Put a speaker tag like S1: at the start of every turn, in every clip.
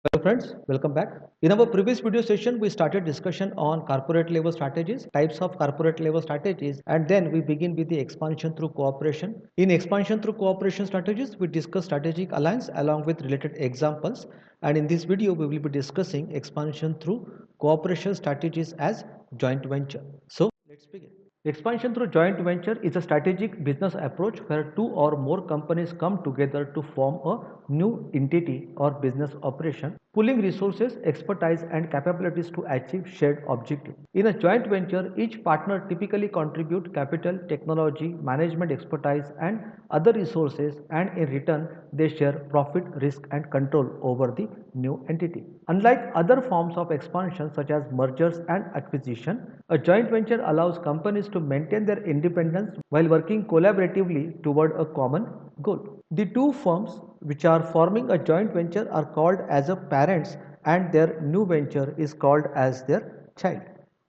S1: Hello friends, welcome back. In our previous video session, we started discussion on corporate level strategies, types of corporate level strategies, and then we begin with the expansion through cooperation. In expansion through cooperation strategies, we discuss strategic alliance along with related examples. And in this video, we will be discussing expansion through cooperation strategies as joint venture. So let's begin. Expansion through joint venture is a strategic business approach where two or more companies come together to form a new entity or business operation, pooling resources, expertise, and capabilities to achieve shared objective. In a joint venture, each partner typically contribute capital, technology, management expertise, and other resources, and in return, they share profit, risk, and control over the new entity. Unlike other forms of expansion such as mergers and acquisition, a joint venture allows companies to maintain their independence while working collaboratively toward a common goal. The two firms which are forming a joint venture are called as a parents and their new venture is called as their child.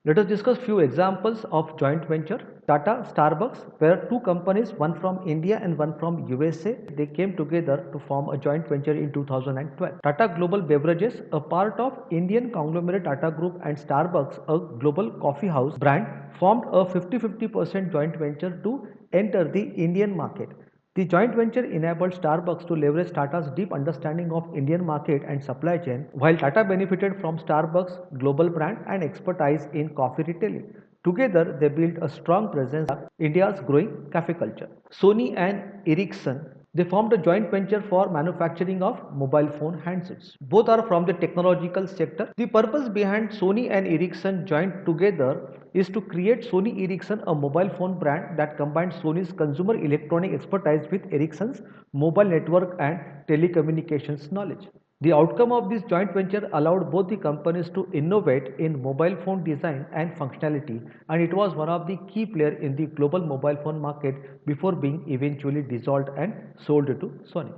S1: Let us discuss few examples of joint venture. Tata, Starbucks, where two companies, one from India and one from USA, they came together to form a joint venture in 2012. Tata Global Beverages, a part of Indian conglomerate Tata Group, and Starbucks, a global coffee house brand, formed a 50-50% joint venture to enter the Indian market. The joint venture enabled Starbucks to leverage Tata's deep understanding of Indian market and supply chain, while Tata benefited from Starbucks' global brand and expertise in coffee retailing. Together, they built a strong presence in India's growing cafe culture. Sony and Ericsson, they formed a joint venture for manufacturing of mobile phone handsets. Both are from the technological sector. The purpose behind Sony and Ericsson joined together is to create Sony Ericsson, a mobile phone brand that combines Sony's consumer electronic expertise with Ericsson's mobile network and telecommunications knowledge. The outcome of this joint venture allowed both the companies to innovate in mobile phone design and functionality, and it was one of the key players in the global mobile phone market before being eventually dissolved and sold to Sony.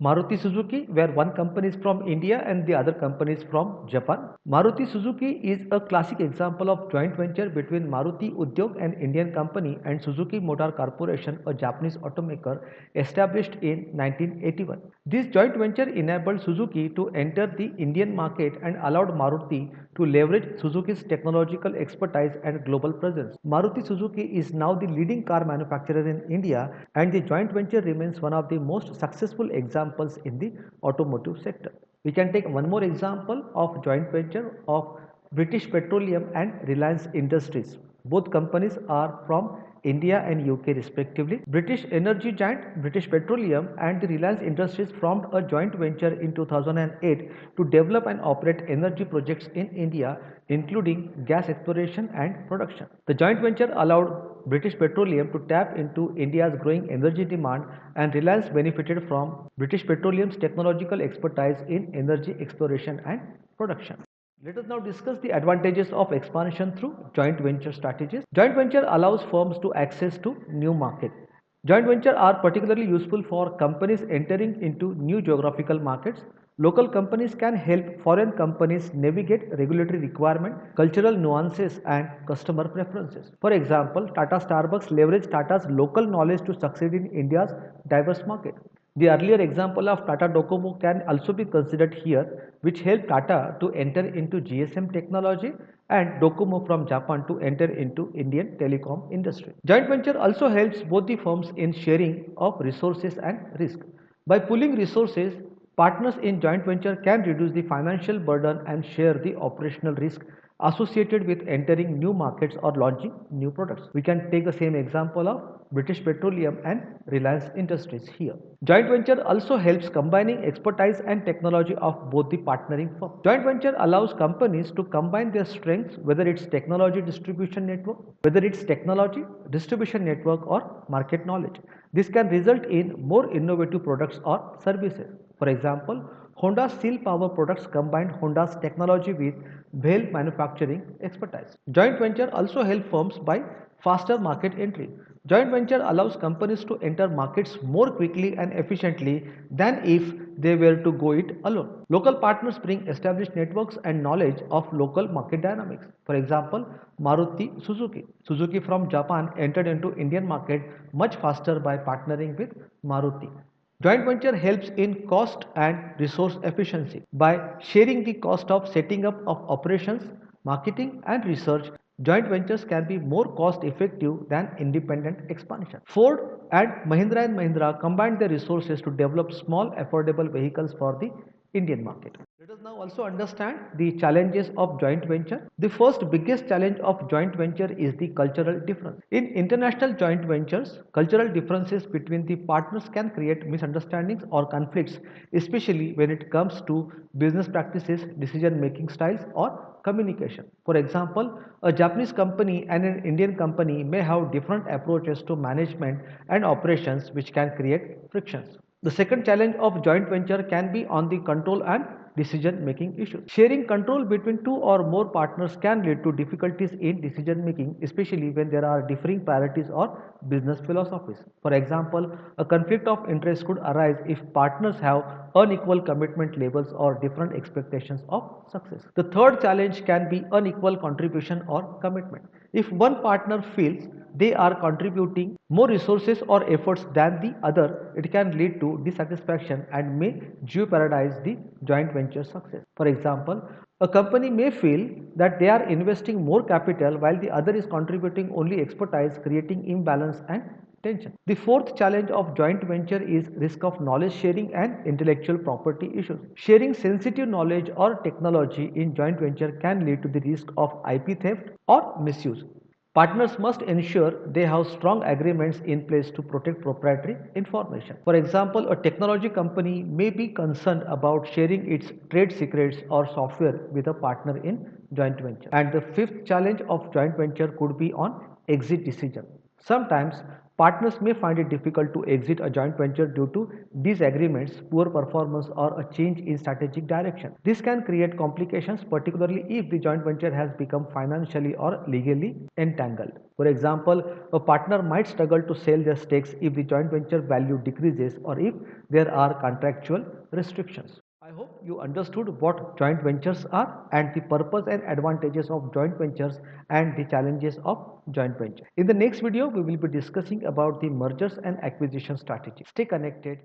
S1: Maruti Suzuki, where one company is from India and the other company is from Japan. Maruti Suzuki is a classic example of joint venture between Maruti Udyog, an Indian company, and Suzuki Motor Corporation, a Japanese automaker established in 1981. This joint venture enabled Suzuki to enter the Indian market and allowed Maruti to leverage Suzuki's technological expertise and global presence. Maruti Suzuki is now the leading car manufacturer in India, and the joint venture remains one of the most successful examples in the automotive sector. We can take one more example of joint venture of British Petroleum and Reliance Industries. Both companies are from India and UK respectively. British energy giant British Petroleum and the Reliance Industries formed a joint venture in 2008 to develop and operate energy projects in India, including gas exploration and production. The joint venture allowed British Petroleum to tap into India's growing energy demand, and Reliance benefited from British Petroleum's technological expertise in energy exploration and production. Let us now discuss the advantages of expansion through joint venture strategies. Joint venture allows firms to access to new market. Joint venture are particularly useful for companies entering into new geographical markets. Local companies can help foreign companies navigate regulatory requirement, cultural nuances, and customer preferences. For example, Tata Starbucks leveraged Tata's local knowledge to succeed in India's diverse market. The earlier example of Tata Docomo can also be considered here, which helped Tata to enter into GSM technology and Docomo from Japan to enter into Indian telecom industry. Joint venture also helps both the firms in sharing of resources and risk. By pooling resources, partners in joint venture can reduce the financial burden and share the operational risk associated with entering new markets or launching new products. We can take the same example of British Petroleum and Reliance Industries here. Joint venture also helps combining expertise and technology of both the partnering firms. Joint venture allows companies to combine their strengths, whether it's technology, distribution network, or market knowledge. This can result in more innovative products or services. For example, Honda's Seal Power products combined Honda's technology with Bhel manufacturing expertise. Joint venture also help firms by faster market entry. Joint venture allows companies to enter markets more quickly and efficiently than if they were to go it alone. Local partners bring established networks and knowledge of local market dynamics. For example, Maruti Suzuki. Suzuki from Japan entered into Indian market much faster by partnering with Maruti. Joint venture helps in cost and resource efficiency. By sharing the cost of setting up of operations, marketing and research, joint ventures can be more cost effective than independent expansion. Ford and Mahindra combined their resources to develop small affordable vehicles for the Indian market. Let us now also understand the challenges of joint venture. The first biggest challenge of joint venture is the cultural difference. In international joint ventures, cultural differences between the partners can create misunderstandings or conflicts, especially when it comes to business practices, decision making styles, or communication. For example, a Japanese company and an Indian company may have different approaches to management and operations, which can create frictions. The second challenge of joint venture can be on the control and decision making issues. Sharing control between two or more partners can lead to difficulties in decision making, especially when there are differing priorities or business philosophies. For example, a conflict of interest could arise if partners have unequal commitment levels or different expectations of success. The third challenge can be unequal contribution or commitment. If one partner feels they are contributing more resources or efforts than the other, it can lead to dissatisfaction and may jeopardize the joint venture success. For example, a company may feel that they are investing more capital while the other is contributing only expertise, creating imbalance and tension. The fourth challenge of joint venture is risk of knowledge sharing and intellectual property issues. Sharing sensitive knowledge or technology in joint venture can lead to the risk of IP theft or misuse. Partners must ensure they have strong agreements in place to protect proprietary information. For example, a technology company may be concerned about sharing its trade secrets or software with a partner in joint venture. And the fifth challenge of joint venture could be on exit decision. Sometimes partners may find it difficult to exit a joint venture due to disagreements, poor performance, or a change in strategic direction. This can create complications, particularly if the joint venture has become financially or legally entangled. For example, a partner might struggle to sell their stakes if the joint venture value decreases or if there are contractual restrictions. I hope you understood what joint ventures are and the purpose and advantages of joint ventures and the challenges of joint venture. In the next video, we will be discussing about the mergers and acquisition strategy. Stay connected.